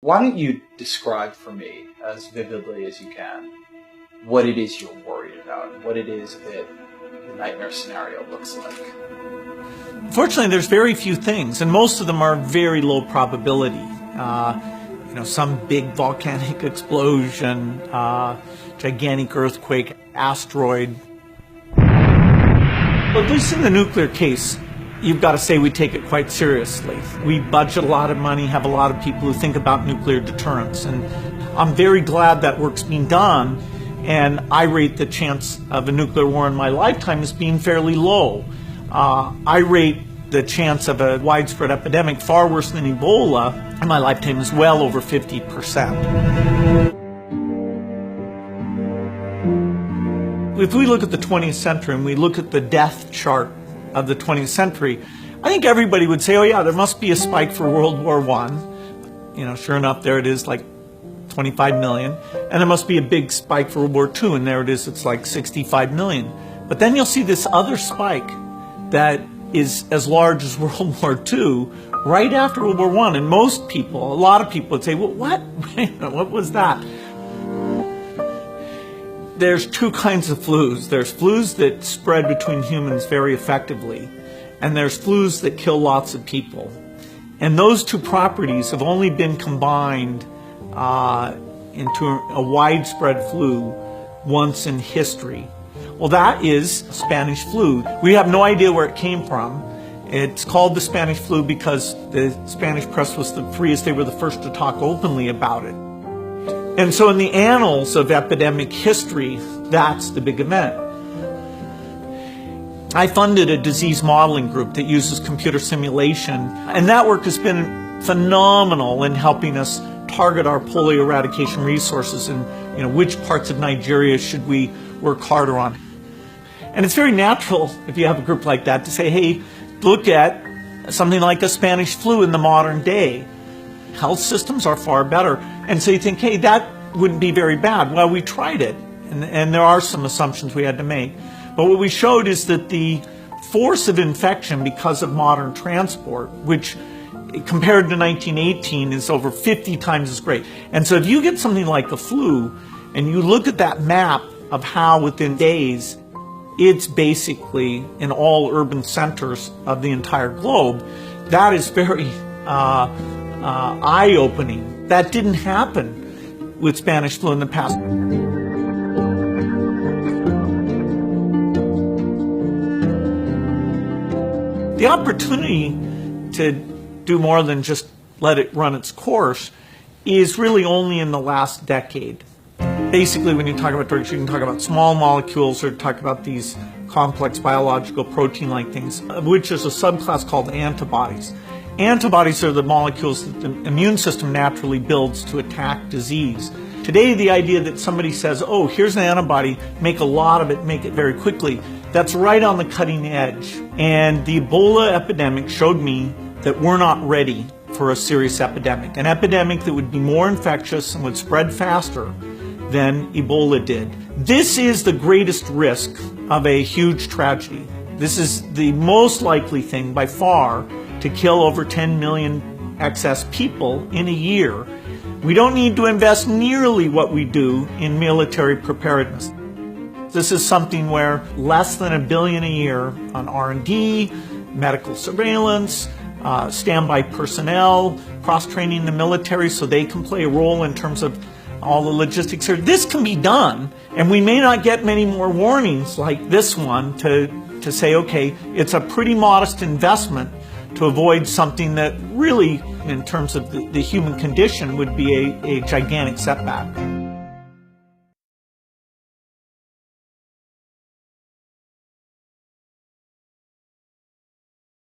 Why don't you describe for me, as vividly as you can, what it is you're worried about, and what it is that the nightmare scenario looks like? Fortunately, there's very few things, and most of them are very low probability. Some big volcanic explosion, gigantic earthquake, asteroid. But at least in the nuclear case, you've got to say we take it quite seriously. We budget a lot of money, have a lot of people who think about nuclear deterrence, and I'm very glad that work's being done, and I rate the chance of a nuclear war in my lifetime as being fairly low. I rate the chance of a widespread epidemic far worse than Ebola in my lifetime is well over 50%. If we look at the 20th century and we look at the death chart of the 20th century, I think everybody would say, oh yeah, there must be a spike for World War I. Sure enough, there it is, like 25 million. And there must be a big spike for World War II, and there it is, it's like 65 million. But then you'll see this other spike that is as large as World War II right after World War I. And most people, a lot of people would say, well, what? What was that? There's two kinds of flus. There's flus that spread between humans very effectively, and there's flus that kill lots of people. And those two properties have only been combined into a widespread flu once in history. Well, that is Spanish flu. We have no idea where it came from. It's called the Spanish flu because the Spanish press was the freest. They were the first to talk openly about it. And so in the annals of epidemic history, that's the big event. I funded a disease modeling group that uses computer simulation, and that work has been phenomenal in helping us target our polio eradication resources and which parts of Nigeria should we work harder on. And it's very natural, if you have a group like that, to say, hey, look at something like the Spanish flu in the modern day. Health systems are far better. And so you think, hey, that wouldn't be very bad. Well, we tried it, and there are some assumptions we had to make. But what we showed is that the force of infection because of modern transport, which compared to 1918 is over 50 times as great. And so if you get something like the flu, and you look at that map of how within days it's basically in all urban centers of the entire globe, that is very eye-opening. That didn't happen with Spanish flu in the past. The opportunity to do more than just let it run its course is really only in the last decade. Basically, when you talk about drugs, you can talk about small molecules or talk about these complex biological protein-like things, of which there's a subclass called antibodies. Antibodies are the molecules that the immune system naturally builds to attack disease. Today, the idea that somebody says, oh, here's an antibody, make a lot of it, make it very quickly, that's right on the cutting edge. And the Ebola epidemic showed me that we're not ready for a serious epidemic, an epidemic that would be more infectious and would spread faster than Ebola did. This is the greatest risk of a huge tragedy. This is the most likely thing by far to kill over 10 million excess people in a year. We don't need to invest nearly what we do in military preparedness. This is something where less than $1 billion a year on R&D, medical surveillance, standby personnel, cross-training the military so they can play a role in terms of all the logistics here. This can be done, and we may not get many more warnings like this one to say, okay, it's a pretty modest investment to avoid something that really, in terms of the human condition, would be a gigantic setback.